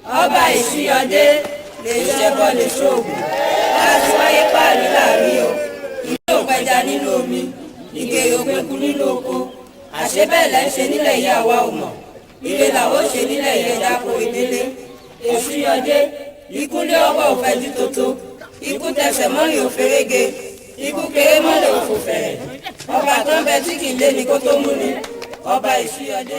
ọba ìṣíyọdé lè ṣẹbọ lè ṣoògùn láti wáyé páàrí láàrin o ilé òpẹja nínú omi ìgèrè òpẹkù nínú oko àṣebẹ̀lẹ̀ ń ṣe nílẹ̀ ìyá wa ò mọ̀ ire làwọn ṣe nílẹ̀ ìyá dáko ìdílé ìṣíyọdé ikúlé ọwọ́ òfẹ́jú tótó ikú tẹsẹ̀ mọ́rin òfèrègé ikú kéré mọ́lẹ̀ òfò fẹ̀rẹ̀ ọba tó ń bẹ tí kì í lé ní kó tó mú ni ọba ìṣíyọdé.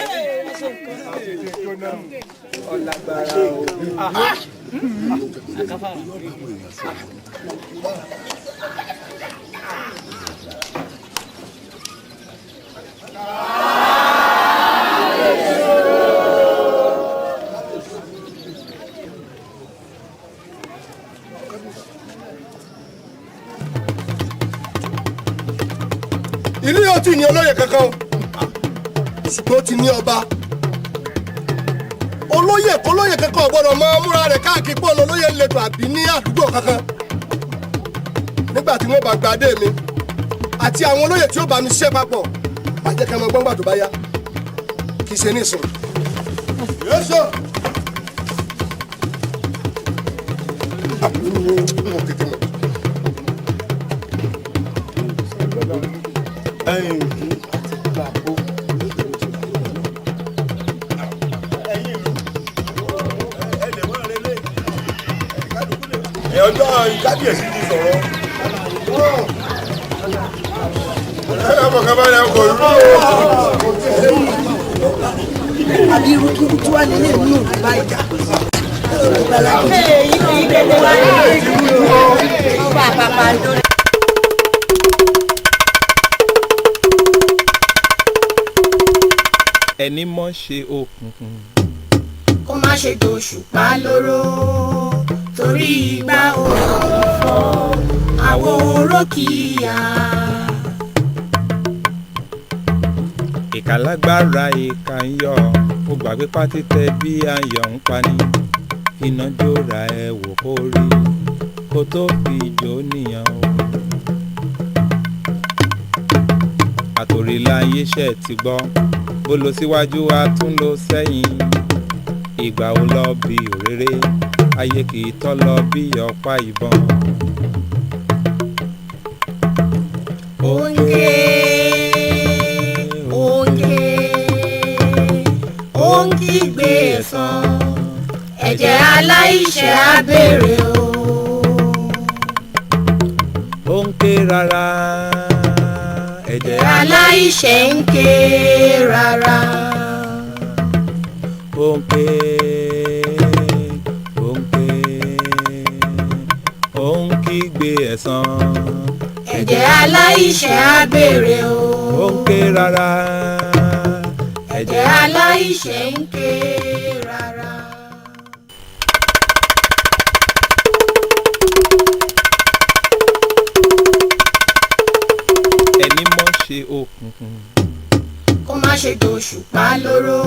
ìlú yóò ti ní olóyè kankan ṣùgbọ́n ó ti ní ọba olóyè kólóyè kankan ọ̀gbọ́dọ̀ máa múra rẹ̀ káàkiri pọ́n olóyè lẹ́tọ̀ àbí ní àdúgbò kankan nígbà tí wọ́n bá gba adé mi àti àwọn olóyè tí ó bá mi ṣiṣẹ́ papọ̀ bàjẹ́ kẹ́mọ gbọ́ngbà tó bá yá kì í ṣe nísìn. yéṣọ. ọjọ́ ìkábíyèsí ti sọ̀rọ̀. àbí irúkúrú tí wà nílé ìlú bá ìjà. ẹni mọ̀ ṣe òkùnkùn. kó má ṣe dòṣùpá lóró torí ìgbà òòrùn fọ́ àwọn oró kìíyà. ìkà lágbára ìkà ń yọ ó gbàgbé pátítẹ bí ayọ̀ ń pani iná jóra ẹ wò kó rí kó tó fi jó nìyàn o. àtòríláyé ṣe ti gbọ́ bó lọ síwájú a tún lọ sẹ́yìn ìgbà ó lọ bí òréré ayé kì í tọ́ lọ bí ọ̀pá ìbọn. oúnjẹ òǹkígbé ẹ̀san ẹ̀jẹ̀ aláìṣẹ̀ á béèrè o. ó ń ké rárá ẹ̀jẹ̀ aláìṣẹ̀ ń ké rárá. ó ń ké ó ń kígbe ẹ̀san ẹ̀jẹ̀ aláìṣẹ̀ á béèrè o. ó ń ké rárá ẹ̀jẹ̀ aláìṣẹ̀ ń ké rárá. ẹni mọ̀ ṣe òkùnkùn. kó má ṣe dòṣùpá lóró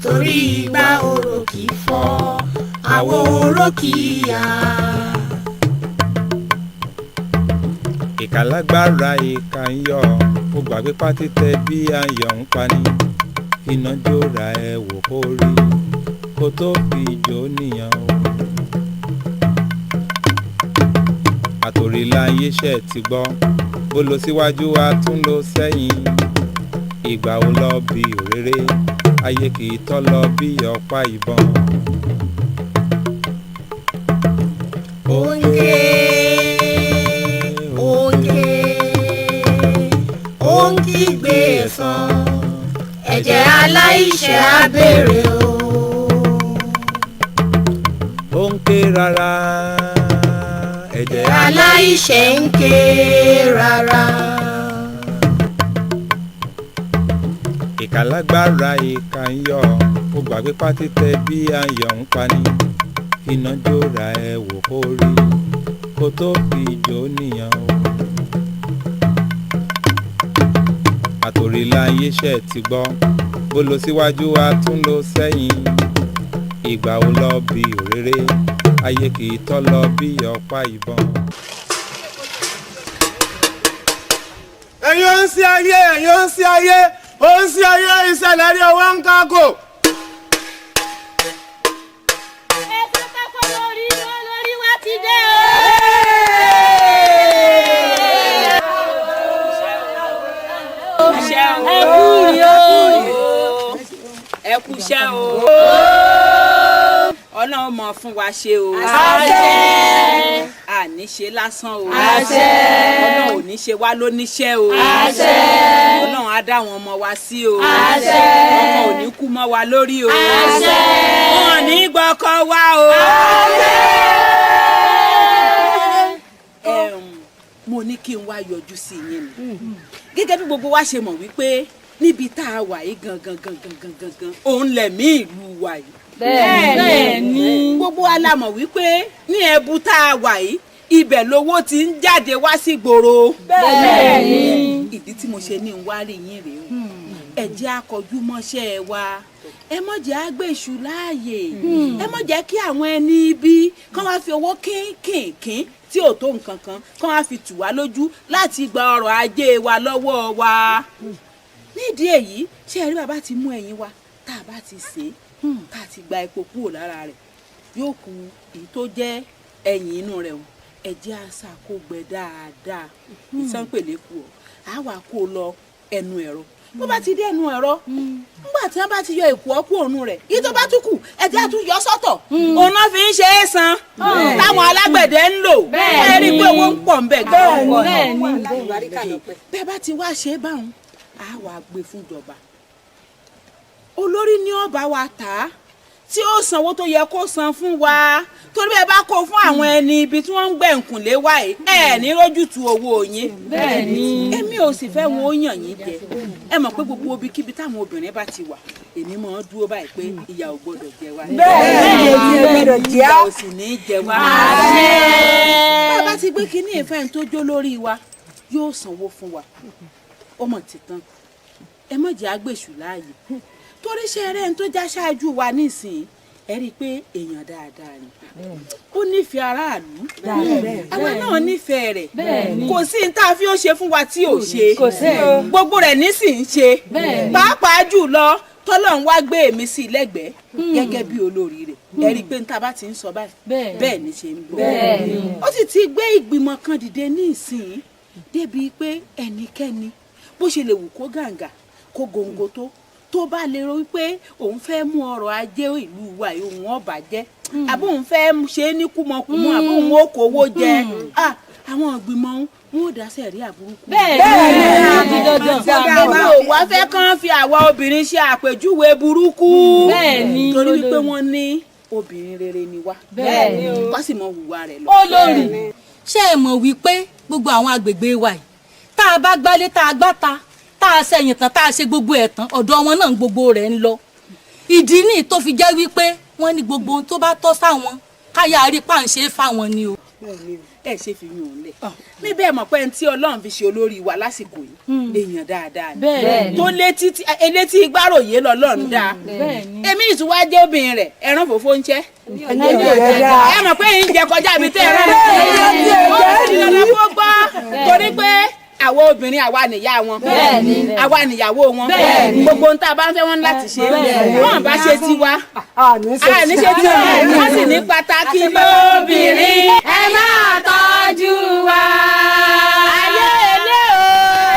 torí ìgbà oró kì í fọ́ àwọn oró kì í yá. ìkà lágbára ìkà ń yọ ó gbàgbé pátítẹ bí ayọ̀ ń pani iná jóra ẹ wò kó rí kó tó fi jó nìyàn o. àtòríláyé ṣe ti gbọ́ bó lọ síwájú a tún lọ sẹ́yìn ìgbà ó lọ bí òréré ayé kì í tọ́ lọ bí ọ̀pá ìbọn. òǹkígbé ẹ̀san ẹ̀jẹ̀ aláìṣẹ̀ á béèrè o. ó ń ké rárá ẹ̀jẹ̀ aláìṣẹ̀ ń ké rárá. ìkà lágbára ìkà ń yọ ó gbàgbé pátítẹ bí ayọ̀ ń pani iná jóra ẹ wò kó rí kó tó fi jó nìyàn o. àtòríláyé ṣe ti gbọ́ bó lọ síwájú a tún lọ sẹ́yìn ìgbà ó lọ bí òréré ayé kì í tọ́ lọ bí ọ̀pá ìbọn. ẹ̀yin ó ń sí ayé ẹ̀yin ó ń sí ayé ó ń sí ayé ìṣẹ̀lẹ̀ rí ọwọ́ ń kákò. Ọlọ́run mọ̀ fún wa ṣe o. Àṣẹ. Àní ṣe lásán o. Àṣẹ. Ọlọ́run ò ní ṣe wá lóníṣẹ́ o. Àṣẹ. Ọlọ́run á dá wọn ọmọ wa sí o. Àṣẹ. Ọkọ ò ní kú mọ́ wa lórí o. Àṣẹ. Wọn ò ní gbọ́kọ wa o. Mo ní kí n wá yọjú sí yín ni. Gẹ́gẹ́ bí gbogbo wa ṣe mọ̀ wípé níbi tá a wà yìí gangan òun lẹ̀mí ìlú wa yìí. Bẹ́ẹ̀ni. Gbogbo wa la mọ̀ wípé ní ẹ̀bù tá a wà yìí ibẹ̀ lówó ti ń jáde wá sí gbòòrò. Bẹ́ẹ̀ni. Ìdí tí mo ṣe ní n wá rí yín rèé o. Ẹ jẹ́ a kọjú mọ́ṣẹ́ wa. Ẹ má jẹ́ a gbé èṣù láàyè. Ẹ má jẹ́ kí àwọn ẹni ibi kán wá fi owó kínkìnkín tí ò tó nǹkan kan kán wá fi tù wá lójú láti gba ọrọ̀ ajé wa lọ́wọ́ wa. Nídìí èyí ṣé ẹ rí bàbá ti mú ẹyin wa tá a bá ti sè é tá a ti gba epo kúrò lára rẹ̀ yóò kù èyí tó jẹ́ ẹyin inú rẹ̀ o ẹ jẹ́ àṣà kó gbẹ dáadáa ìsánpèlé kù ọ́ á wà kó lọ ẹnu ẹ̀rọ bó bá ti dé ẹnu ẹ̀rọ nígbà tí wọ́n bá ti yọ èkó ọkú òun rẹ̀ yìí tó bá tún kù ẹ jẹ́ àtún yọ sọ́tọ̀ òun náà fi ń ṣe é san táwọn alágbẹ̀dẹ ń lò ẹ rí i pé owó ń pọ̀ ń bẹ̀ gan-an bẹ́ẹ̀ bá ti wá ṣe é báwọn á wà gbé fún ìjọba olórí ní ọba wa tà á tí ó sanwó tó yẹ kó san fún wa torí bẹ́ẹ̀ bá kó fún àwọn ẹni ibi tí wọ́n ń gbẹ̀ǹkùnlé wa yìí ẹ ní rójútu owó yín. Bẹ́ẹ̀ni. Èmi ò sì fẹ́ wọn ó yàn yín jẹ ẹ mọ̀ pé gbogbo ibikíbi táwọn obìnrin bá ti wà èmi máa ń dúró báyìí pé ìyà ò gbọdọ̀ jẹ wá. Bẹ́ẹ̀ni ìyà ò sì ní jẹ wá. Bá a bá ti gbé kínní ìfẹ́ tó jó lórí wa yóò sanwó fún wa ó mọ̀ títàn ẹ má jẹ́ àgbèsù láàyè torí ṣe eré ń tó já ṣáájú wa nísìnyí ẹ rí i pé èèyàn dáadáa ni ó nífẹ̀ẹ́ aráàlú àwa náà nífẹ̀ẹ́ rẹ̀ kò sí ní tá a fi ó ṣe fún wa tí ò ṣe gbogbo rẹ̀ nísìnyí ṣe pàápàá jùlọ tọ́lọ́run wá gbé èmi sí lẹ́gbẹ̀ẹ́ gẹ́gẹ́ bí olórí rẹ̀ ẹ rí i pé ní tá a bá ti ń sọ báyìí bẹ́ẹ̀ ni ṣe ń gbọ́ ó sì ti gbé ìgbìmọ̀ kan dìde ní ìsìn débi pé ẹnikẹ́ni bó ṣe lè wù kó gàǹgà kó góńgó tó bá lè ro wípé òun fẹ́ mú ọrọ̀ ajé ìlú wa òun ọba jẹ́ àbí òun fẹ́ ṣe é ní kúmọkùmọ àbí òun ó kówó jẹ àwọn ìgbìmọ̀ wọn ò dáṣẹ́ rí àbúrúkú. bẹ́ẹ̀ni àwọn ò wá fẹ́ kán fi àwa obìnrin ṣe àpèjúwe burúkú torí wípé wọ́n ní obìnrin rere ni wá wọ́n sì mọ hùwà rẹ̀ lọ. olórí ṣé ẹ mọ̀ wípé gbogbo àwọn agbègbè wa yìí tá a bá gbálé tá a gbáta tá a ṣẹ̀yìn tán tá a ṣe gbogbo ẹ̀ tán ọ̀dọ̀ wọn náà gbogbo rẹ̀ ń lọ ìdí nìyí tó fi jẹ́ wípé wọ́n ní gbogbo ohun tó bá tọ́ sáwọn káyà rí pàǹṣẹ́ fáwọn ni o. ẹ ṣe fi yún un lẹ mi bẹ́ẹ̀ mọ̀ pé ẹni tí Ọlọ́run fi ṣe olórí wa lásìkò yìí èèyàn dáadáa ni tó létí igbáròyé lọ́lọ́run dáa èmi ìtúwá jẹ́ obìnrin rẹ̀ ẹran fòfó ń jẹ́ ẹ mọ̀ pé yìí ń jẹ kọjá mi tẹ́ ẹran ó sì lọ́nà kó gbọ́ torí pé àwọn obìnrin àwa nìyá wọn àwa nìyàwó wọn gbogbo ohun tá a bá ń fẹ́ wọn láti ṣe wọn bá ṣe tiwa àní ṣe tiwa wọn sì ní pàtàkì lóbìnrin ẹ máa tọ́jú wa. ayé ilé o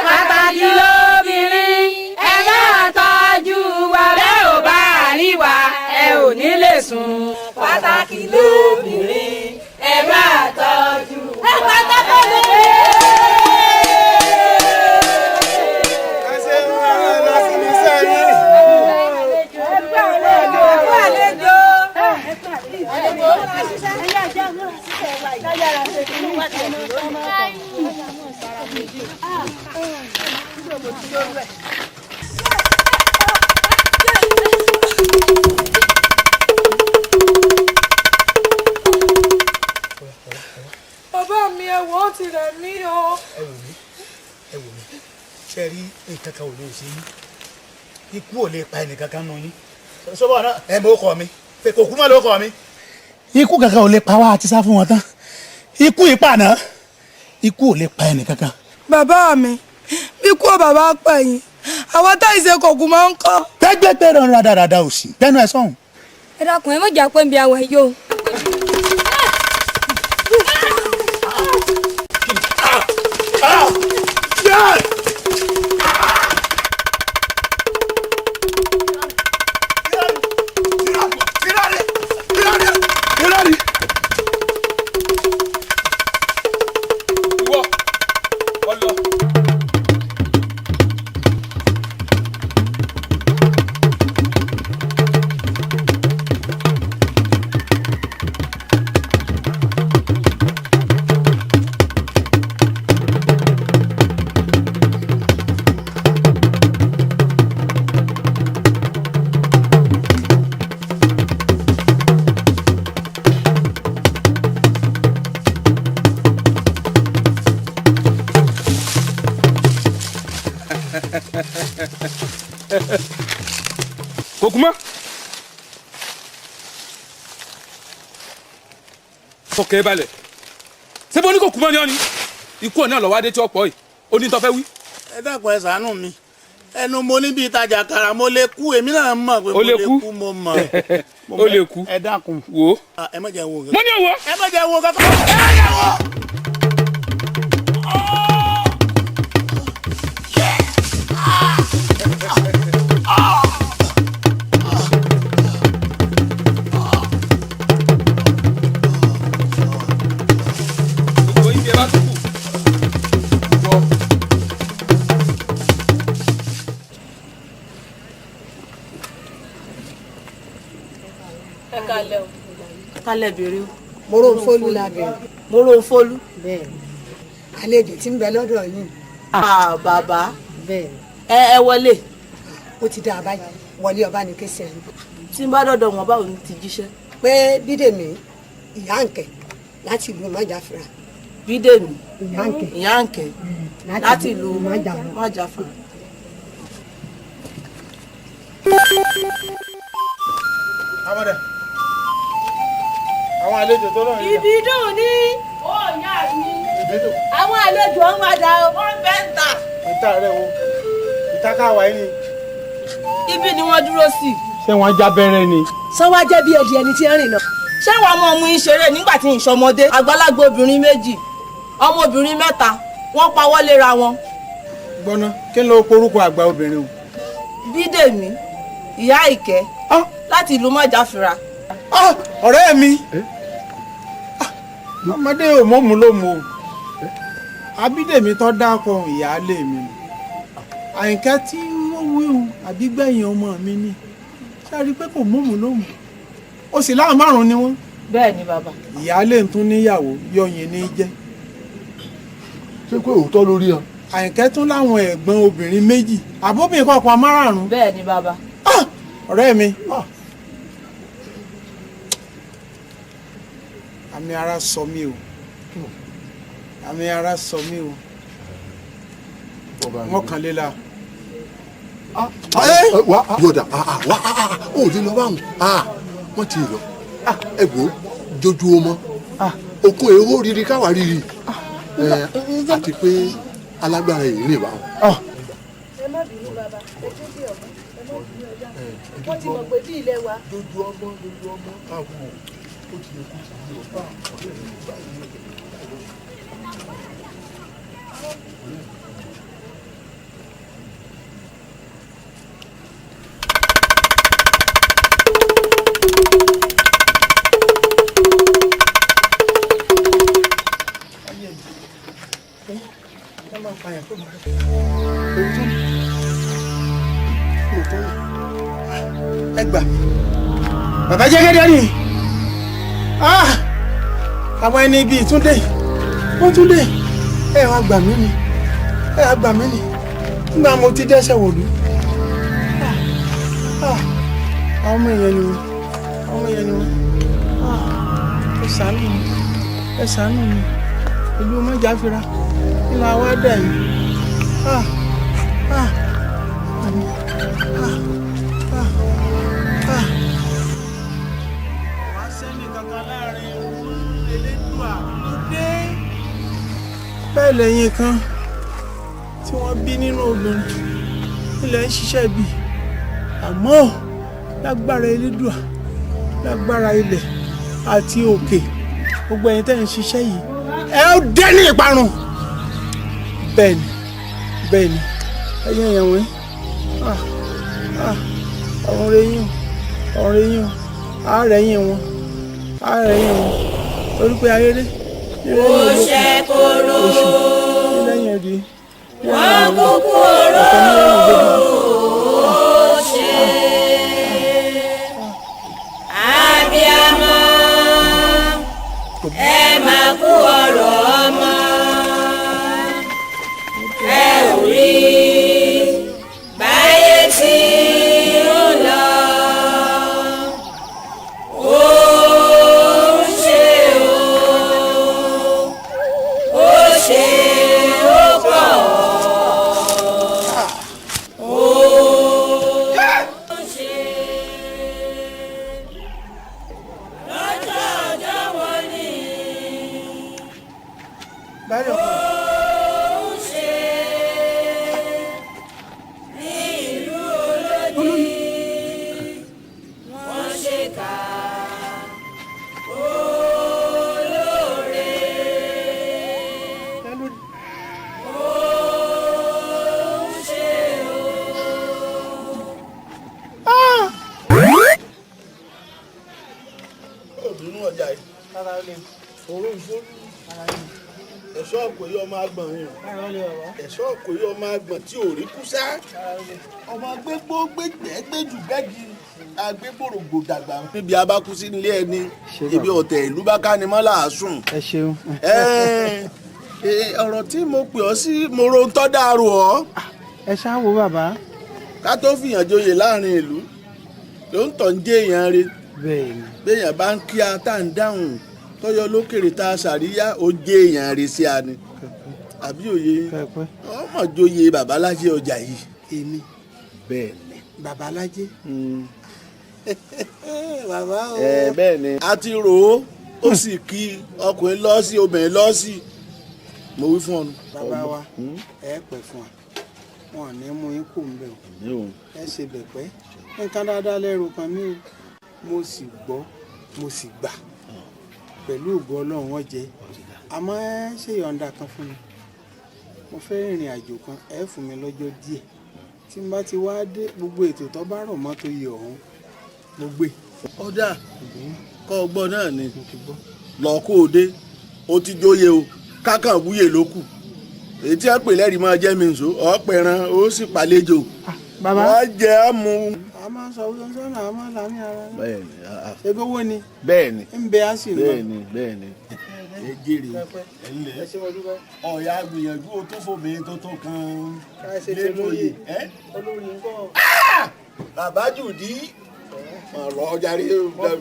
pàtàkì lóbìnrin ẹ máa tọ́jú wa. bẹ́ẹ̀ ò bá rí wa ẹ ò ní lè sùn. pàtàkì lóbìnrin ẹ máa tọ́jú wa. ẹ pàtàkì lóbìnrin. Bàbá mi ẹ̀wọ̀n ti rẹ̀ mí o. ẹ wò mí ṣe rí nǹkan kan ò lè ṣe yín ikú ò lè pa ẹnìkan kan nù yín sọ́bọ̀ náà ẹ mọ̀ ó kọ́ mi pé kò kú mọ́ ló kọ́ mi. ikú kankan ò lè pa wá àti sá fún wọn tán ikú ìpànà ikú ò lè pa ẹnìkankan. Bàbá mi bí kú ò bàbá pa yín àwọn tá ìṣe kòkù máa ń kọ́. tẹ́gbẹ́gbẹ́ rẹ̀ ń ra dáadáa òsì tẹnu ẹ sọ̀hún. ẹ dákun ẹ má jà pé ń bi àwọn ẹyọ. kú mọ́. fọkẹ́ balẹ̀ ṣé bó ní kò kú mọ́ ni ọ́ ni ikú ọ̀ náà lọ́wọ́ adé tí ó pọ̀ yìí ó ní tó fẹ́ wí. ẹ dákun ẹ ṣàánú mi ẹnu mo níbi ìtajà kàrà mo lè kú èmi náà mọ̀ pé mo lè kú mo mọ̀. ó lè kú. ẹ dákun. wò ó. ẹ má jẹ́ wo. mo ní òwò. ẹ má jẹ́ wo kankan. ẹ má jẹ́ wo. kálẹ̀ bèrè o. moro fólú la bèrè. moro fólú. bẹ́ẹ̀ àlejò tí ń bẹ lọ́dọ̀ yìí. bàbá ẹ wọlé. ó ti dá a báyìí wọlé ọba ní kése ẹni. tí n bá dọ̀dọ̀ wọn báwo ni ti jíṣẹ́. pé bídèmí ìyá ǹkẹ́ láti ìlú májàfra. bídèmí ìyá ǹkẹ́ láti ìlú májàfra. Amada. Àwọn àlejò tó lọ yìí. Ìbídùn ni. Ó yá mi. Ìbídùn. Àwọn àlejò ń wá dá o. Wọ́n bẹ́ ń tà. Ìta rẹ̀ wo? Ìta káwa yìí ni. Ibi ni wọ́n dúró sí. Ṣé wọ́n já bẹ́rẹ́ ni? Sọ wá jẹ́ bí ẹ̀dì ẹni tí ń rìn lọ. Ṣé wàá mọ ọmọ ìṣeré nígbà tí ìṣọmọdé? Àgbàlagbà obìnrin méjì, ọmọbìnrin mẹ́ta, wọ́n pawọ́ léra wọn. Gbọ́ná, kí ló porúkọ àgbà obìnrin o? Bídèmí, ìyá Ìkẹ́, láti ìlú Májàfra. Ọ̀rẹ́ mi. Ọmọdé ò mọ́mú ló mu o. Abídèmí tó dákọ̀ ìyáálé mi. Àyìnkẹ́ tí wọ́n wíhun àbígbẹ̀yìn ọmọ mi ni. Ṣé a rí pé kò mọ́mú ló mu? Ó sì láwọn márùn-ún ni wọ́n. Bẹ́ẹ̀ ni bàbá. Ìyáálé ń tún níyàwó yọyin ní jẹ́. Ṣé pé òótọ́ lórí ọ? Àyìnkẹ́ tún láwọn ẹ̀gbọ́n obìnrin méjì. Àbóbìnrin kọ̀ọ̀kan márùn-ún. Bẹ́ẹ̀ ni bàbá. Ọ̀rẹ́ mi. Àmì ara sọ mí o. Àmì ara sọ mí o. Mọ́kànléla. Wá yọ̀dà wá ó lè lọ báwọn wọ́n ti lọ ẹ̀gbọ́n jójú ọmọ okun èrò rírì káwá rírì àti pé alágbára yìí rìn báwọn. ẹ má bínú bàbá ẹ tó bí ọmọ ẹ má bínú ọjà wọ́n ti mọ̀ pé bí ilé wa. jójú ọmọ káwọn ó ti yẹ kó ti yí ọba ọ̀rẹ́ mi gbà yí. Ẹgbà bàbá jẹ́gẹ́dẹ́ ni àwọn ẹni ibi ìtúndé wọ́n túndé ẹ wá gbà mí ni ẹ wá gbà mí ni nígbà mo ti dẹ́sẹ̀ wòlú àwọn ọmọ èèyàn ni wọ́n àwọn ọmọ èèyàn ni wọ́n ẹ ṣàánú mi ìlú Májàfra nílò àwọn ẹ̀dá yìí. Bẹ́ẹ̀ lẹ́yìn kan tí wọ́n bí nínú obìnrin ilẹ̀ ń ṣiṣẹ́ bí àmọ́ lágbára elédùà lágbára ilẹ̀ àti òkè gbogbo ẹ̀yin tẹ́ ń ṣiṣẹ́ yìí ẹ ó dé ní ìparun bẹ́ẹ̀ ni ẹ̀yin ẹ̀yàn wọ̀nyí ọ̀rẹ́ yín ààrẹ yín wọn torí pé ayéré ó ṣe kóró wọ́n kúkú oró ó ṣe abiyamọ ẹ máa kú ọ̀rọ̀ ọmọ ẹ ò rí báyé tí ó lọ. ẹ̀ṣọ́ òkòyí ọmọ agbọ̀n yìí ẹ̀ṣọ́ òkòyí ọmọ agbọ̀n tí ò rí kúsá ọmọ gbégbó gbéjù gbẹ́gi agbégbòrògbò dàgbà. níbi abákú sí nílé ẹni ibi ọ̀tẹ̀ ìlú bá ká ni mọ́ làásùn. ẹ ṣeun. ọ̀rọ̀ tí mo pè ọ́ sí mo ro ń tọ́ dàrú ọ́. ẹ ṣáà wo bàbá. ká tó fìyàn joyè láàrin ìlú ló ń tọ́ ń jẹ́ èèyàn rẹ̀. bẹ́ẹ̀ni. béèyàn bá ń kí a tá ń dáhùn tọyọ lókèrè tá a ṣàríyá ó jẹ èèyàn rè sí a ni àbí òye ọmọ joyè babalájé ọjà yìí. èmi bẹ́ẹ̀ ni. babalájé. bàbá o. bẹ́ẹ̀ ni. a ti rò ó ó sì kí ọkùnrin lọ sí obìnrin lọ sí mo wí fún ọ. bàbá wa ẹ pẹ́ fún wa wọn ò ní mú yín kù ń bẹ o ẹ ṣe bẹ̀pẹ́ nǹkan dáadáa lẹ́rù kan ní o mo sì gbọ́ mo sì gbà pẹ̀lú ògo ọlọ́run wọ́n jẹ́ àmọ́ ẹ ṣe yọ̀ǹda kan fún mi mo fẹ́ rìnrìn àjò kan ẹ fún mi lọ́jọ́ díẹ̀ tí n bá ti wá dé gbogbo ètò tó bá rọ̀ mọ́ tó yẹ ọ̀hún mo gbé. ọ̀dà kọ́ ọgbọ́n náà ni lọ́ọ́ kó o dé o ti jóye o kákan wúyè ló kù èyí tí a pè lẹ́rìí máa jẹ́ mi nso ọ̀pẹ̀ràn ó sì pàlejò wọ́n jẹ́ àmú. a máa sọ wíwọ́n sọ́nà a máa lámì ara rẹ̀. bẹ́ẹ̀ni ebi owó ni. bẹ́ẹ̀ni ń bẹ á sì lọ. bẹ́ẹ̀ni ẹ jèrè ẹ̀lẹ́ ọ̀ya gbìyànjú o tó fòmí tó tó kan lẹ́kọ̀ọ́yè. olórí ń bọ̀. bàbá jùdí ọ̀rọ̀ ọjà rí. wọ́n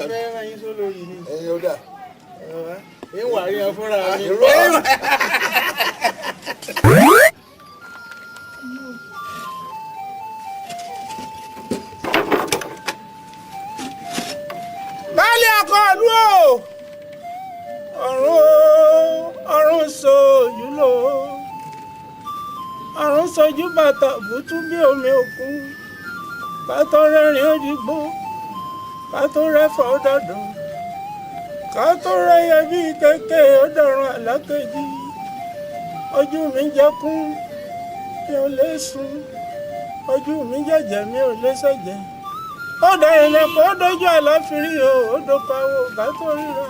fẹ́ ràn yín sólórí ni. ẹ̀yin ó dà. ìwà rí ẹ fúnra mi. baálé akọọlù o ọ̀run sojú lò ọ̀run sojú bàtà bùtú bí omi òkun kátó rẹ́rìn òdìgbò kátó rẹ́fọ̀ dọ̀dọ̀ kátó rẹ́yẹ bí kéèké ọ̀dọ̀rùn àlákejì ojú mi jẹkún mi ò lè sùn ojú mi jẹ̀jẹ̀ mi ò lè ṣẹ̀jẹ̀ ọ̀dọ̀ ìlẹ̀kùn ó dojú àláfírí o ó dókòwò bá tó ríra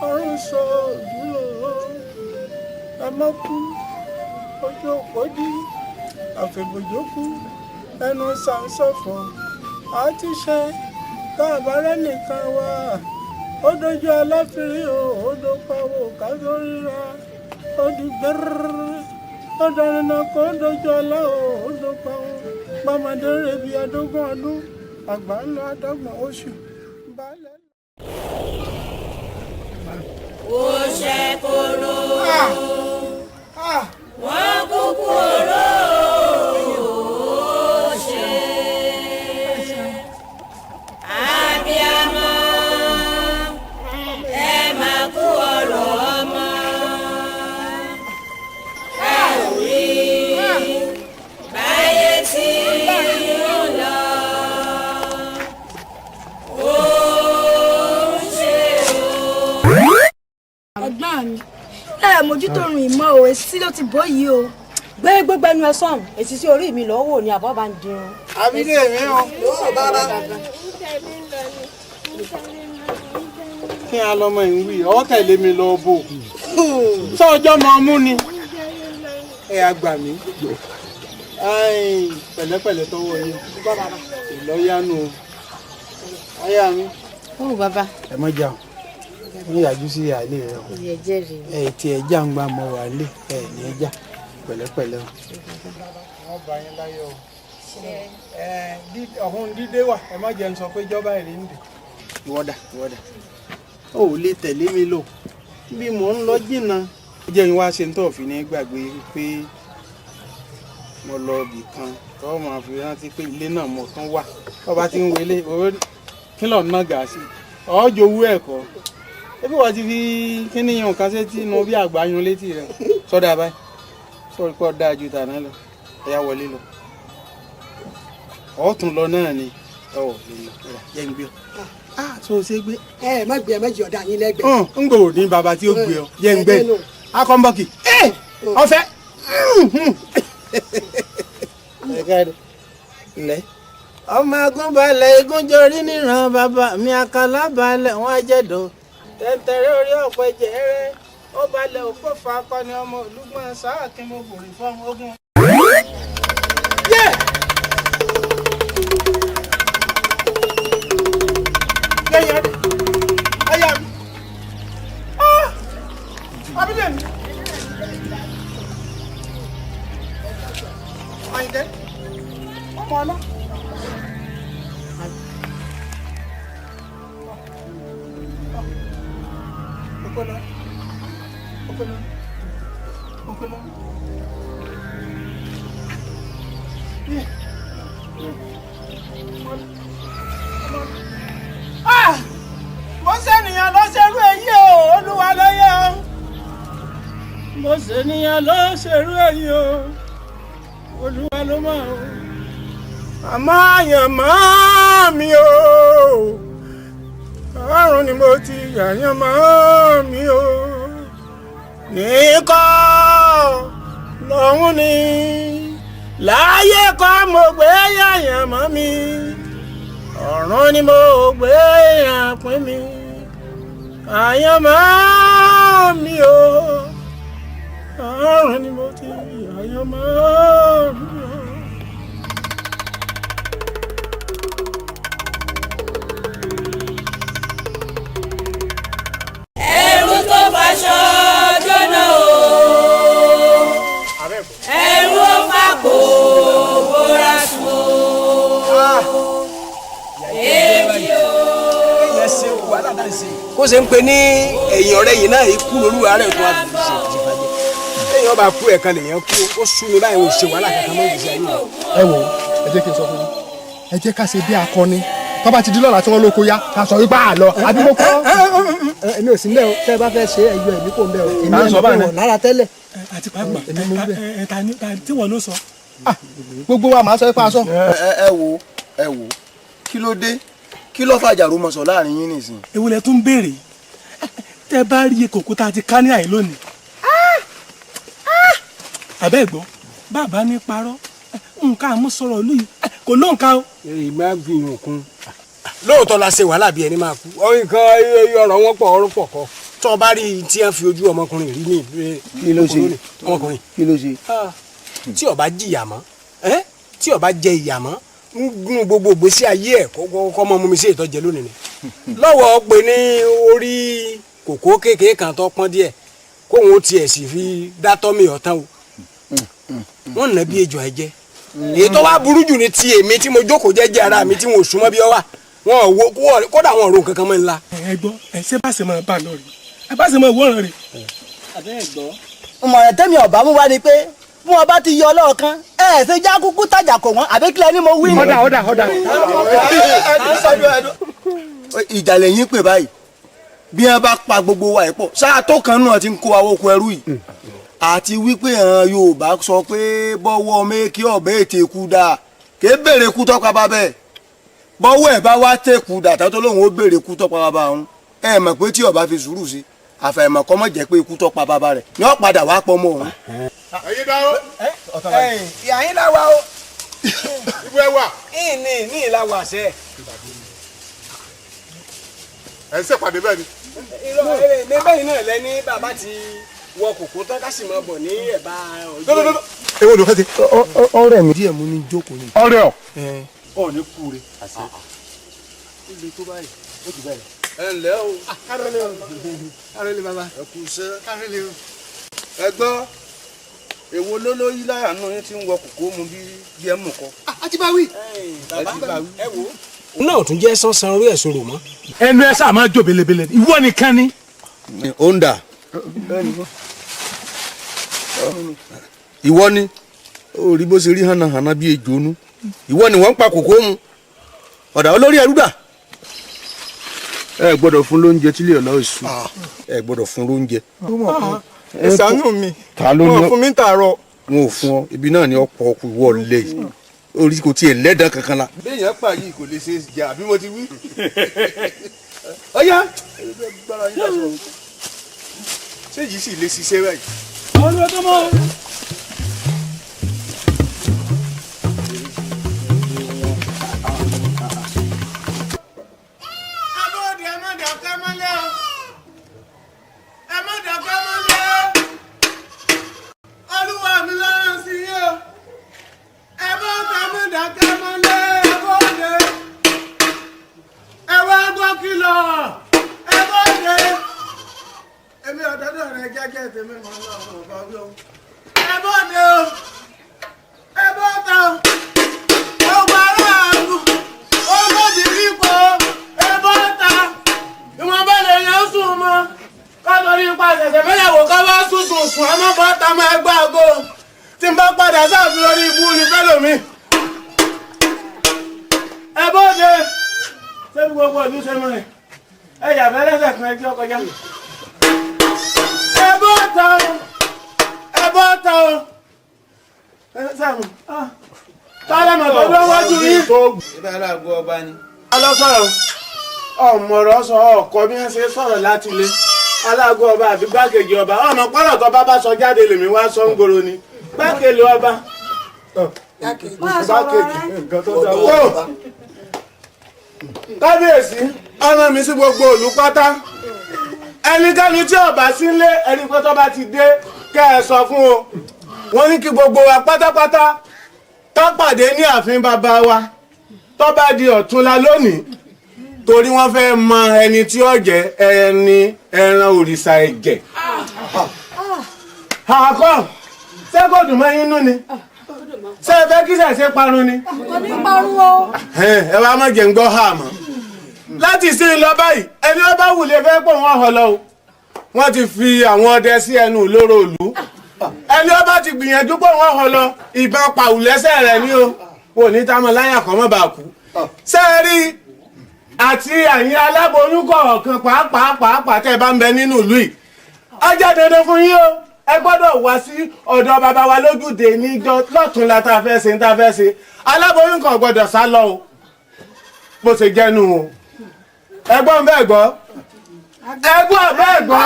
ọ̀run sọ òdúró ẹ mọ́ kú ojú òpó dí àfẹ̀bòjókù ẹnu sàǹsọ̀fọ̀ àti ṣe káàbárẹ́ nìkan wá ó dojú àláfírí o ó dókòwò ká tó ríra ó di gbẹ́rẹ́rẹ́ ó dọ̀rin náà kó dojú ọlá o ó dókòwò pàmòdé rebi adógún ọdún àgbà ńlọ àdọ́gbọ̀n oṣù balẹ̀. ó ṣe kóró wọ́n kúkú oró ó ṣe abiyamọ ẹ máa kú ọ̀rọ̀ ọmọ ẹ ò rí báyé tí ó lọ ó ṣe o. ẹ̀gbọ́n mi lára mójútó rìn ìmọ̀ òwe sí ló ti bọ́ yìí o. gbé gbogbo ẹnu ẹ sọ̀hún èsì sí orí mi lọ́wọ́ wò ni àbọ̀ bá ń dirun. àbílẹ̀ mi o yóò bára. kí a lọ́mọ ìwí ọ́ tẹ̀lé mi lọ bò sọ́jọ́ mọ́ mú ni ẹ àgbà mi pẹ̀lẹ́pẹ̀lẹ́ tọwọ́ yín ìlọ́yánu ayá mi. ó bàbá. ẹ mọ jà ní ìyàjú sí àlè rẹ o ẹ ti ẹ já ń gbà mọ wà lé ẹ ní ẹ já pẹ̀lẹ́pẹ̀lẹ́ o. wọ́n bá yín láyọ̀ o ọ̀hún dídé wà ẹ má jẹun sọ pé jọba èrè ń dè. ìwọ́dà ó lè tẹ̀lé mi lò bí mò ń lọ jìnnà. ó jẹ́ ìwá ṣe ń tọ̀ fi ní gbàgbé pé mo lọ ibì kan tó máa fi rántí pé ilé náà mo tún wà tó bá ti ń wọlé kí lọ́ọ̀ ná gà sí ọjọ́ owó ẹ̀kọ́ ebi wọ́n ti fi kíní yan kan sétí inú bí àgbà yun létí rẹ̀ sọ́dà báyìí sọ́rí pọ̀ dáa ju tàná lọ ẹ̀yà wọlé lọ ọ̀tún lọ náà ni ọ̀ jẹ́ ń gbé ọ. tó o ṣe gbé. ẹ má gbé ẹ má jẹ ọ̀dà yín lẹ́gbẹ̀ẹ́. ń gbòòrò ní bàbá tí ó gbé ọ jẹ́ ń gbé akọ́ńbọ́kì ọ̀fẹ́. lẹ́ ọmọ agúnbalẹ̀ igúnjọrí níran bàbá mi àkàlà balẹ̀ wọn jẹ̀dọ̀ tẹ̀ntẹ̀rẹ̀ orí ọ̀pẹ jẹ̀rẹ̀ ó balẹ̀ òpó fa akọni ọmọ olúgbọ́n sáà kí mo bòrì fún ogun. mo ṣènìyàn ló ṣerú èyí o olúwa ló yẹ o mo ṣènìyàn ló ṣerú èyí o olúwa ló mọ̀ o àmọ́ àyànmọ́ mi o ọ̀run ni mo ti yàyànmọ́ mi o nìkọ́ lọ́hún ni láyé kọ́ mo gbé yàyànmọ́ mi ọ̀run ni mo gbé yàn pín mi àyànmọ́ mi o ọ̀run ni mo ti àyànmọ́ mi o. ẹrú tó faṣọ jóná o ẹrú ó fàpò bóra sùn o èjì o. kó ṣe ń pe ní ẹ̀yìn ọ̀rẹ́ yìí náà ikú lolúwa rẹ̀ tó wà lóṣù ṣe ti fàjẹ́ lẹ́yìn ọba kú ẹ̀kan lèèyàn kú ó sú mi báyìí ò ṣe wàhálà kankan mọ́ ìgbésí ayé rẹ̀. ẹ wò ẹ jẹ́ kí n sọ fún yín ẹ jẹ́ ká ṣe bí akọni tó bá ti di lọ́la tí wọ́n lóko yá ká sọ wípé àlọ́ àbí mo kọ́. èmi ò sí mbẹ́ o tẹ́ ẹ bá fẹ́ ṣe ẹ̀yọ ẹ̀mí kò mbẹ́ o èmi ẹ̀ ń bọ̀ lára tẹ́lẹ̀. àti pàápàá ẹ̀ta tí wọ́n ló sọ. gbogbo wa máa sọ pé a sọ. ẹ wò kí ló dé kí ló fàjà rúmọ sọ láàrin yín nìsín. ewu lẹ tún béèrè tẹ́ bá rí kòkó tá a ti ká ní àyè lónìí. àbẹ́ ẹ̀gbọ́n bàbá ní parọ́ nǹkan àmúsọ̀rọ̀ ìlú yìí kò lóǹkà o. èyí máa gbìyànjú kún. lóòótọ́ la ṣe wàhálà bí ẹni máa kú nǹkan ọ̀rọ̀ wọn pọ̀ ọ̀rọ̀ pọ̀ kọ́ tó o bá rí tí wọ́n fi ojú ọmọkùnrin rí ní kí ló ṣe ọmọkùnrin kí ló ṣe. tí o bá jìyà mọ́ tí o bá jẹ ìyà mọ́ ń gún gbogbo ìgbésí ayé ẹ̀ kọ́ mọ́ mú mi sí ìtọ́jẹ lónìí ni. lọ́wọ́ pé ní orí kòkó kékeré kan tó pọ́n díẹ̀ kóun ó tiẹ̀ sì fi dátọ́ mi ọ̀tán o wọ́n nà bí ejò ẹ̀jẹ̀ èyí tó wá burú jù ní ti èmi tí mo jókòó jẹ́jẹ́ ara mi tí mo súnmọ́ bí ọ wà wọn wo kódà wọn ò ro nǹkan kan mọ́ ńlá. ẹ gbọ́ ẹ ṣé bá ṣe máa bá a lọ rí ẹ bá ṣe máa wọ́ràn rẹ̀. àbẹ́ ẹ̀ gbọ́. ìmọ̀ràn tẹ́mi ọ̀bá mú wá ni pé bí wọ́n bá ti yọ ọlọ́ọ̀kan ẹ ṣe já kúkú tàjà kò wọ́n àbí kílẹ̀ ni mo wí. ọ̀dà. ìjàlẹ̀ yín pè báyìí bí wọ́n bá pa gbogbo wa ẹ̀ pọ̀ ṣáà tó kan náà ti ń kó àwọn okùn ẹrú yìí àti wípé àwọn Yorùbá sọ pé bọ́wọ́ méèkì ọ̀bẹ ètè kú dáa kì í béèrè kú tọ́pa bá bẹ́ẹ̀ bọ́wọ́ ẹ̀ bá wá tẹ̀kù dàtà tó lóun ó béèrè kú tọ́pa bàbá òun ẹ mọ̀ pé tí ọba fi sùúrù sí àfàìmọ̀ kọ́ mọ̀ jẹ́ pé ikú tọ́pa bàbá rẹ̀ ni wọ́n padà wá pọ̀ mọ́ òun. ẹyin dá o. ìyá yín la wa o. ibu ẹ wà. ní ìlà wà sẹ́. ẹ ń ṣèpàdé bẹ́ẹ̀ ni. ní bẹ́ẹ̀ náà lẹ́ni bàbá ti wọ kòkó tán ká sì máa bọ̀ ní ẹ̀bá ọjọ́. ewo ló fẹ́ ti. ọ̀rẹ́ mi díẹ̀ mú ní jókòó ni. ọ̀rẹ́ ọ. ọ ní kú re. ibi tó báyìí ó ti báyìí. ẹ ǹlẹ́ o. kárẹ́lẹ́ o kárẹ́lẹ́ bàbá. ẹ kú iṣẹ́. kárẹ́lẹ́ o. ẹ gbọ́ èwo lólóyí láàánú yín tí ń wọ kòkó mu bí ẹ mú kọ. àti bá wí. ẹ wo. náà tún jẹ́ sánsan orí ẹ̀sùn rò mọ́. ẹnu ẹ sáà máa jó belebele ìwọ nìkan ni. ó ń dà. ìwọ ni ó rí bó ṣe rí hànàhànà bí ejò nú ìwọ ni wọ́n ń pa kòkó mu ọ̀dà olórí ẹrú dà ẹ gbọ́dọ̀ fún lóúnjẹ tí lè ọlọ èṣù. ẹ gbọ́dọ̀ fún lóúnjẹ. ẹ ṣàánú mi. ta ló ní wọn fún mi tààrọ̀. wọn ò fún ọ ibi náà ni ọ̀pọ̀ ọkùn wọlé orí kò tiẹ̀ lẹ́dàn kankan la. béèyàn pa yìí kò lè ṣe é jà bí mo ti wí. ọyá ṣé yìí sì lè ṣiṣẹ́ báyìí. àwọn ọmọ tó mọ. Èmi ọ̀dọ́dọ̀ rẹ̀ jẹ́jẹ́ tèmi mọ̀ lọ́wọ́ ọ̀gá wí o. Ẹ bọ́dé o, ẹ bọ́ta o, ọgbà aráàlú, olóbìnrin po, ẹ bọ́ta. Ìwọ̀n bá lè yẹn sùn mọ́, kọ́tọ́rí ipa ṣẹ̀ṣẹ̀ fẹ́yàwó ká wá sùn ẹ má bọ́ta máa ẹ gbá àgọ́. Tí n bá padà sáàfin lórí ibú ni fẹ́lòmí. Ẹ bọ́dé, ṣé gbogbo ìlú ṣe mọ́ ẹ̀? Ẹ yàfẹ́ lẹ́sẹ̀ kan ẹjọ́ kọjá. Ẹ bọ́ta o. Sẹ́mu, tálẹ́mọ̀ tó dán wájú yìí. Ibà aláàgọ́ ọba ni. Alọ́sọ̀rọ̀ ọ̀mọ̀rọ̀ sọ ọkọ bí wọ́n ṣe sọ̀rọ̀ láti ilé. Aláàgọ́ ọba àbí gbákejì ọba. Ọmọ pọ́nrọ̀ tó bá sọ jáde lèmi wá sọ ń gbòòrò ni. Gbákejì ọba. Kábíyèsí, ọ̀nà mi sí gbogbo ìlú pátá. Ẹnikẹ́ni tí ó bá sí ilé ẹni pé tó bá ti dé kẹ́ ẹ sọ fún o. Wọ́n ní kí gbogbo wa pátápátá tó pàdé ní ààfin bàbá wa tó bá di ọ̀túnla lónìí torí wọ́n fẹ́ mọ ẹni tí ó jẹ́ ẹni ẹran òrìṣà ẹ̀jẹ̀. Àkọ́ ṣé kò dùn mọ́ yín nú ni? Ṣé ẹ fẹ́ kí ṣẹ̀ṣẹ̀ parun ni? Kò ní parun o. Ẹ wá má jẹ́ ń gbọ́ hà mọ́. Láti sí lọ báyìí ẹni ó bá wùlé fẹ́ pọ̀ wọ́n họ lọ o. Wọ́n ti fi àwọn ọdẹ sí ẹnu ìloro ìlú. Ẹni ó bá ti gbìyànjú pọ̀ wọ́n họ lọ ìbọn pàwù lẹ́sẹ̀ rẹ̀ ní o. Wò ní táwọn láyà kan mọ́ bá kú. Ṣé ẹ rí àti àyín aláboyún kọ̀ọ̀kan pàápàá tẹ́ bá ń bẹ nínú ìlú yìí. Ó jẹ́ dandan fún yín o. Ẹ gbọ́dọ̀ wá sí ọ̀dọ̀ bàbá wa lójúde níjọ́ lọ́tùnla tá a fẹ́ ṣe tá a fẹ́ ṣe. Aláboyún kan gbọ́dọ̀ sá lọ o. Bó ṣe jẹ́nu o. Ẹgbọ́n bẹ́ẹ̀ gbọ́. Ẹgbọ́n bẹ́ẹ̀ gbọ́.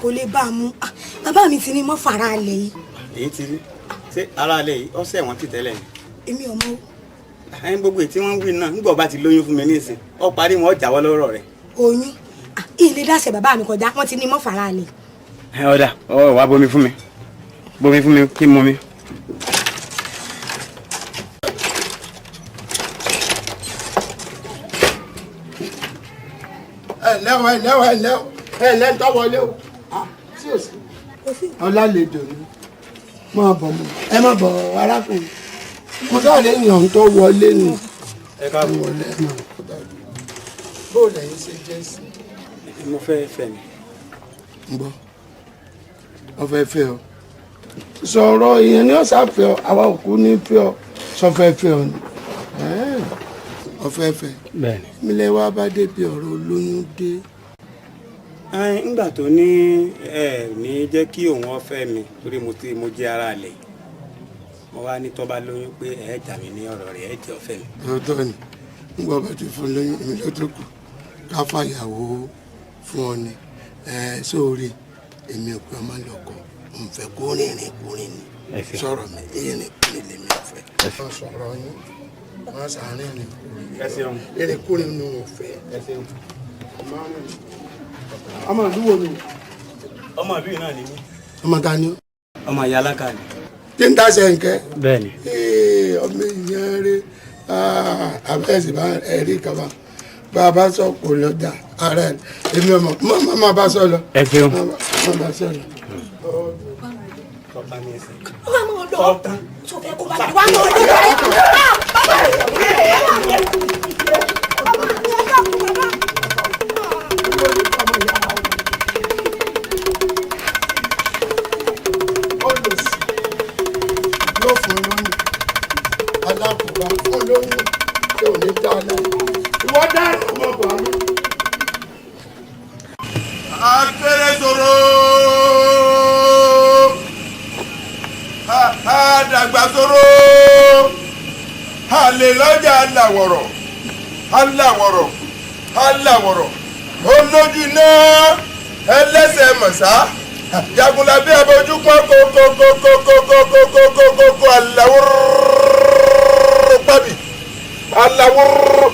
Kò lè bá a mú. Bàbá mi ti ní mọ́ fara alẹ̀ yìí. Èyí ti rí ṣé ara alẹ́ yìí ọ̀sẹ̀ wọn ti tẹ́lẹ̀ ni. Èmi ò mọ̀. Ẹni gbogbo tí wọ́n ń wí náà nígbà bá ti lóyún fún mi nísìn ọ parí wọn jáwọ́ lọ́rọ̀ rẹ̀. Oyún ilé dáṣẹ bàbá mi kọjá wọ́n ti ní mọ́ fara alẹ̀. Ẹ ọ̀dà wàá bomi fún mi kí n mọ mi. Ẹ̀lẹ́ ń tọ́wọlé o. Ọlálejò ni. Máa bọ̀ mọ́. Ẹ má bọ̀ arákùnrin. Mo sáré yàn tó wọlé ni. Ẹ káàbọ̀. Wọlé náà. Bó lẹ́yìn ṣe jẹ́ sí. Mo fẹ́ fẹ́ mi. Ń bọ̀. Ọ fẹ́ fẹ́ ọ. Sọ̀rọ̀ ìyẹn ni ọ̀sà fẹ́ ọ. Àwa òkú ní fẹ́ ọ. Sọ fẹ́ fẹ́ ọ ni. Ọ fẹ́ fẹ́. Bẹ́ẹ̀ni. Mílẹ̀ wá bá débi ọ̀rọ̀ olóyún dé. Ńgbà tó ní ẹ ní jẹ́ kí òun ọ̀fẹ́ mi torí mo jẹ́ ara àlẹ́ mo wá ní tó bá lóyún pé ẹ jà mí ní ọ̀rọ̀ rẹ̀ ẹ jẹ́ ọ̀fẹ́ mi. Lọ́tọ̀ ni nígbà bá ti fún lóyún èmi ló tó kù ká fàyàwó fún ọ ni sóòrè èmi ò pé ọmọ lọkọ n fẹ́ kó rìnrìn ni sọ̀rọ̀ mi ìrìn kúrin lèmi ò fẹ́. Sọ̀rọ̀ yín wọ́n sàárín ìrìn kúrin ni ò fẹ́. Ọmọ ìlú wo ni? Ọmọ ìlú náà ni mí. Ọmọ ta ni? Ọmọ ìyá aláka ni. Tí ń tàṣẹ nkẹ́? Bẹ́ẹ̀ni. Ọmọ ìyẹn rẹ abẹ́sì bá ẹ̀rí kaba bá a bá sọ kò lọ́jà ara ẹ̀ èmi ọmọ má bá sọ lọ. Ẹ ṣeun. Má bá sọ lọ. Ọba ní ẹsẹ̀. Wọ́n mọ̀ lọ. Tó fẹ́ kó bá mi wá mọ̀ lọ. Yóò fún lóyún. Alákùnrin fún lóyún. Yóò ní dáná. Ìwọ dáná ọmọ Buhari. Akéré sọ̀rọ̀. Dàgbà sọ̀rọ̀. Àlè lọ́jà aláwọ̀rọ̀. Aláwọ̀rọ̀. Aláwọ̀rọ̀. Olójú náà ẹlẹ́sẹ̀ mọ̀sá. Jagunlabi abojú pọ́n kókókókókókókókókókókó aláwọ̀rọ̀ pàbí. Aláwọ̀rọ̀.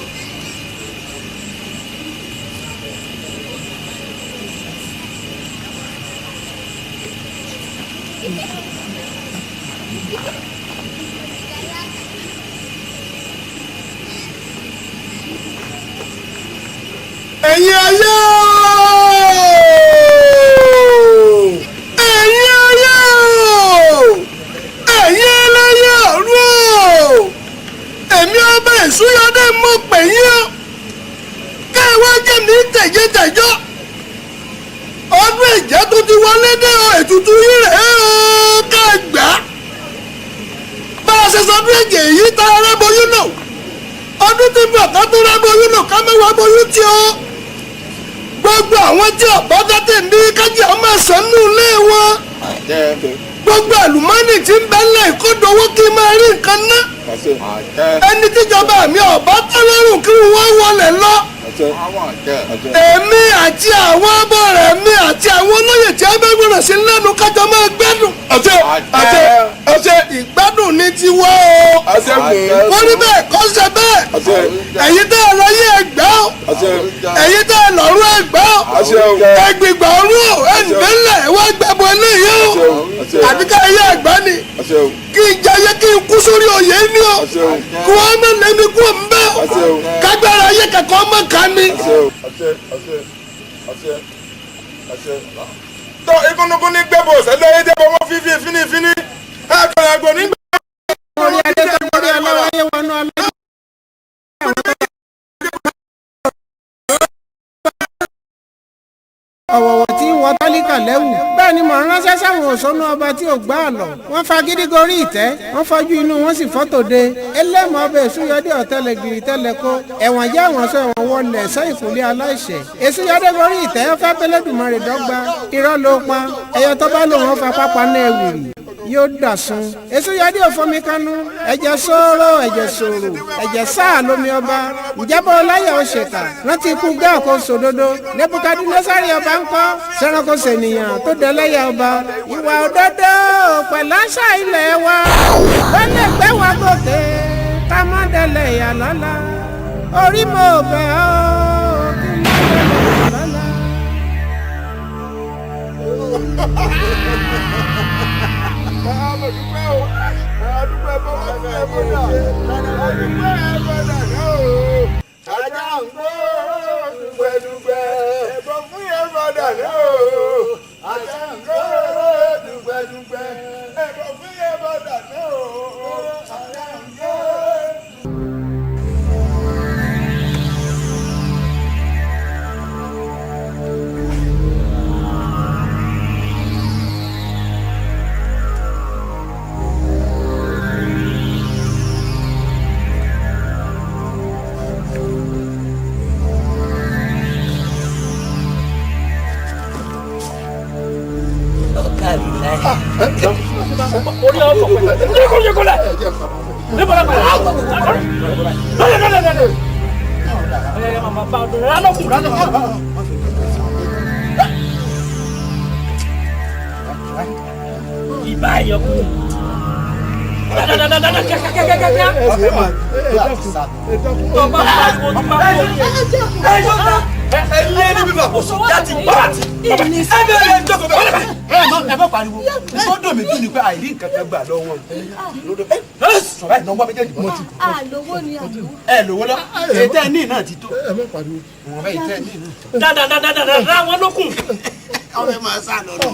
Ẹ̀yin ayé ẹ̀yin ayé ẹ̀yin ẹlẹ́yẹ ọ̀run èmi ọba Ìsúyọdé mọ̀ pé yín o kẹwàá jẹ́ mi tẹ̀jẹ́tẹ̀jọ́ ọdún ìjẹ́ tó ti wọlé dé o ètùtù yìí rẹ̀ o kẹgbà bá a ṣe sọdún èjì èyí tá a rẹ́ boyún náà ọdún tí bọ̀ ká tó rẹ́ boyún náà ká mẹ́wàá boyún tí o. Gbogbo àwọn tí ọ̀pọ̀ tètè ń bí kájí ọmọ ẹ̀sánú ilé wọn. Gbogbo àlùmọ́ọ́nì tí ń bẹ ńlẹ̀ ìkódowó kí n máa rí nǹkan ná. Ẹni tíjọba mi ọ̀bá tọ́lọ́rùn kí wọ́n wọlé lọ. Èmi àti àwọn ọmọ rẹ̀ mi àti àwọn olóyè tí wọ́n bẹ gbọ́dọ̀ sí lẹ́nu kájọ máa gbádùn. Ìgbádùn ní tiwọ́ o. Wọ́n ní bẹ́ẹ̀ kọ́ ṣe bẹ́ẹ̀. Ẹ̀yin tẹ́ ẹ lọ yé ẹgbẹ́ o. Ẹ̀yin tẹ́ ẹ lọ́rùn ẹgbẹ́ o. Ẹgbìgbà ọ̀run o. Ẹnìbẹ́lẹ̀ ẹ wá gbàgbọ́ eléyìí o. Àbí ká ẹyẹ ẹgbẹ́ ni. Kí n jayé kí n kú sórí oyè ni o. Kí wọ́n mọ̀ lẹ́mi kú ń bẹ́ o. Kágbára ayé kẹ̀kọ́ mọ̀ ká mi. Tọ́ ikúnnukún ní gbẹ́bọ̀ sẹ́lẹ̀ ayé dẹ́bọ̀ wọ́n fífi fínífíní. Akọ̀rọ̀ àgbò nígbà. Orí adé tó kórè ọlọ́wọ́ ayé wọnú ọlọ́wọ́. Ọ̀wọ̀wọ̀ tí wọ́n tálíkà lẹ́wù. Bẹ́ẹ̀ ni mò ń ránṣẹ́ sáwọn òṣónú ọba tí ò gbá àlọ́. Wọ́n fa gidi gorí ìtẹ́. Wọ́n fọjú inú wọn sì fọ́tòde. Ẹlẹ́mọ̀ ọbẹ̀ Ìsúyọdé ọ̀tẹlẹ̀ gírí tẹ́lẹ̀ kó. Ẹ̀wọ̀n jẹ́ àwọn sọ ẹ̀wọ̀n wọlé sẹ́yìn kùlé aláìṣẹ̀. Ìsúyọdé gorí ìtẹ́ fẹ́ bẹ́lẹ́dùmarè dọ́gba. Irọ́ ló pa. Ẹyọ tó bá lò wọ́n fa pápá náà wìrì. Yóò dàsun. Ìsúyọdé òfomi kánú. Ẹ̀jẹ̀ sóró ẹ̀jẹ̀ sòrò. Ẹ̀jẹ̀ sáà lómi ọba. Ìjábọ̀ ọláyà òṣèkà. Rántí ikú gáà kó sòdodo. Nebukadinésárì ọba ń kọ́ sẹ́ranko sènìyàn tó dẹ́lẹ́yà ọba ìwà òdodo pẹ̀láṣà ilẹ̀ wa wọ́n lè gbé wa gòkè ká má dẹ́lẹ́yà lọ́la orí mo bẹ̀ ọ́ kí n má dẹ́lẹ́yà lọ́la. Ajá ń gbó dùgbẹ́dùgbẹ́ ẹ̀gbọ́n fún yẹn fọdà náà o. Ajá ń gbó dùgbẹ́dùgbẹ́ ẹ̀gbọ́n fún yẹn fọdà náà o. Ajá ń gbó. Orí ọkọ̀ pẹ̀lú ẹ̀kọ́ yẹ kọ́lẹ̀. Níbo la pẹ̀lú àwọn lọ́lẹ̀. Ẹ màmá bá ọdún rẹ̀ lọ́kùn rẹ̀ lọ́kùn. Ìbá ẹ̀yọkù. Dáadáa kíákíákíá. Ọba pariwo tó máa ń bọ̀. Ẹ lé níbi bàbá láti bá àti. Ẹ bẹ̀rẹ̀ ìjọba bẹ̀rẹ̀. Ẹ má pariwo. Tó dùn mí jù ni pé àìrí nǹkan kan gbà lọ́wọ́. Sọ̀rọ̀ ìnáwó méjèèjì mọ́ ti. Àlówó ni àlówó. Ẹ lówó lọ. Ètè ní náà ti tó. Ẹ má pariwo. Ìwọ̀n bẹ́ẹ̀ ìtẹ́ ní náà. Dáadáa wọn lókun. ọ̀rẹ́ máa sá lọ lọ.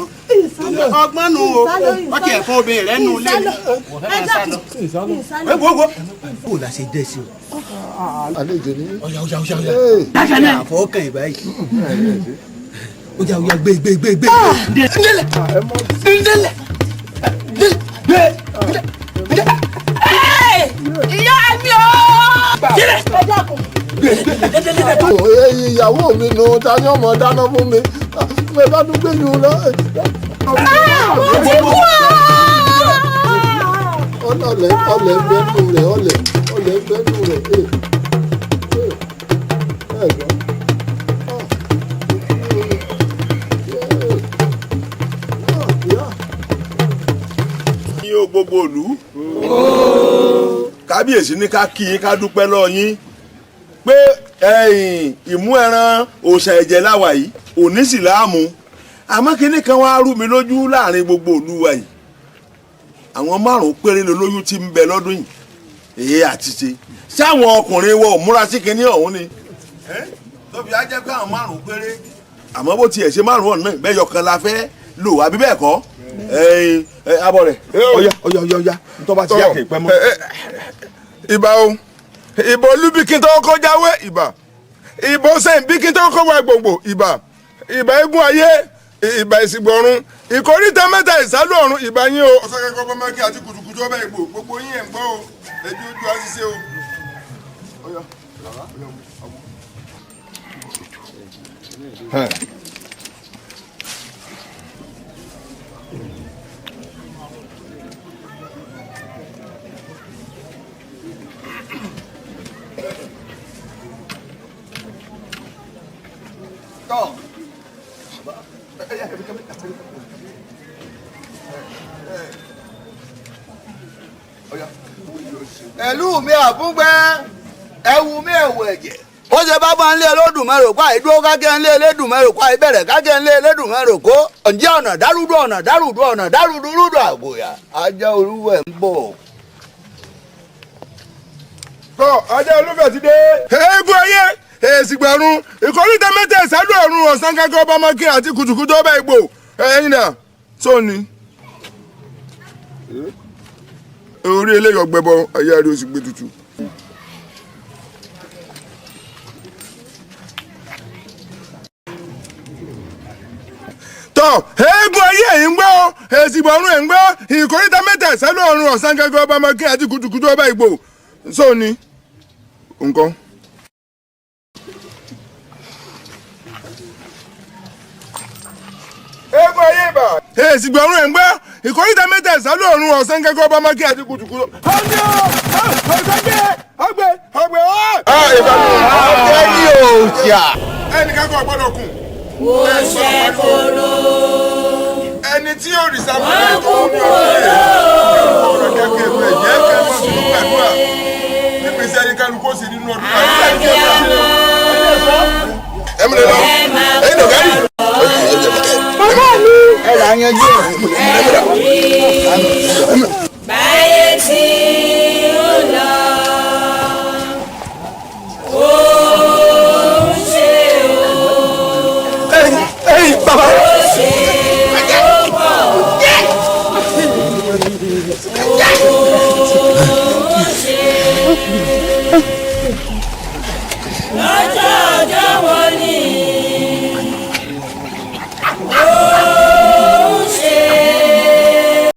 ọgbọ́n nu o wọ́n ti ẹ̀fọ́ obìnrin rẹ̀ nù lé ní. kó la ṣe dẹ́ sí o. àlejò ni. ọ̀yà. dáṣẹ́ náà. àfọwọ́kàn ìbáyìí. ọjà gbé. ndélẹ̀. ìyá mi o. ìyàwó mi nù ta ni ọmọ dáná fún mi mo bá tún gbé yín lọ. mo ti kú ọ. ọlẹ bẹnu rẹ ọlẹ bẹnu rẹ. yín o gbogbo ìlú kábíyèsí ní ká kí yín ká dúpẹ́ lọ́ọ́ yín pé ìmú ẹran òòṣà ẹ̀jẹ̀ láwa yìí òní sì láàmú àmọ́ kinní kan wá rú mi lójú láàrin gbogbo ìlú wa yìí àwọn márùn-ún péré lolóyún tí ń bẹ lọ́dún yìí èyí àti ṣe sáwọn ọkùnrin wọ múra sí kinní ọ̀hún ni tóbi á jẹ́ pé àwọn márùn-ún péré àmọ́ bó tiẹ̀ ṣe márùn-ún ọ̀nà bẹ́yọ̀ kan la fẹ́ lò àbí bẹ́ẹ̀ kọ́ abọ́ rẹ̀ ọ̀yà tó bá ti yá kì í pẹ́ mọ́. ìbà o ìbò olúbíkí tó kó jáwé ìbà ìbò sẹ́yìn bíkí tó kó wá gbòǹgbò ìbà eégún ayé ìbà ìsìgbọ̀run ìkórìtà mẹ́ta ìsálú ọ̀run ìbà yín o. ọ̀sán kẹ́kọ̀ọ́ bọ́ mẹ́kì àti kùtùkùtù ọbẹ̀ ìgbò gbogbo yín ẹ̀ ń gbọ́ o ẹ̀jú ojú àṣìṣe o. ẹlú mi àfúngbẹ́ ẹwù mi ẹ̀wù ẹ̀jẹ̀. ó ṣe bá bá ń lé Olódùmarè kó àìdúró kákẹ́ ń lé Elédùmarè kó àìbẹ̀rẹ̀ kákẹ́ ń lé Elédùmarè kó ǹjẹ́ ọ̀nà dárúdú rúdú àgòyà ajá olúwẹ̀ ń bọ̀. tọ́ ajá olúfẹ̀ ti dé. eégún ayé èsìgbẹ̀rún ìkórìtà mẹ́ta ìsálú ọ̀run ọ̀sán kẹ́kọ̀ọ́ bá máa kí àti kùtùkùtù ọbẹ̀ ìgbò ẹ̀yin náà sóòní. orí eléyọ̀ gbẹbọ ayé àrí oṣù gbé tutù. tọ́ eégún ayé yìí ń gbọ́ èsìgbọ̀rún ẹ̀ ń gbọ́ ìkórìtà mẹ́ta ìsálú ọ̀run ọ̀sán kẹ́kọ̀ọ́ bá máa kí àti kùtùkùtù ọbẹ̀ ìgbò sóòní. nǹkan. eégún ayé ibà. èsì gbọ̀rún ẹ̀ ń gbọ́ ìkórìtà mẹ́ta ìsálú ọ̀run ọ̀sán kẹ́kọ̀ọ́ bá máa kí àti kùtùkùtù. ọgbẹ́ ọgbẹ́ ní òòjà. ẹnì kankan gbọ́dọ̀ kù. mo ṣe kóró. ẹni tí yóò rí sábà tó ń bọ̀ ọ̀rọ̀ kẹ́kẹ́ ìwé ẹ̀jẹ̀ kẹ́kẹ́ fún gbàdúrà nígbèsí ẹni kálukú ó sì nínú ọdún ẹmúlẹ̀ lọ ẹyin lọ gáyì. bàbá mi. ẹ là ń yanjú ẹ.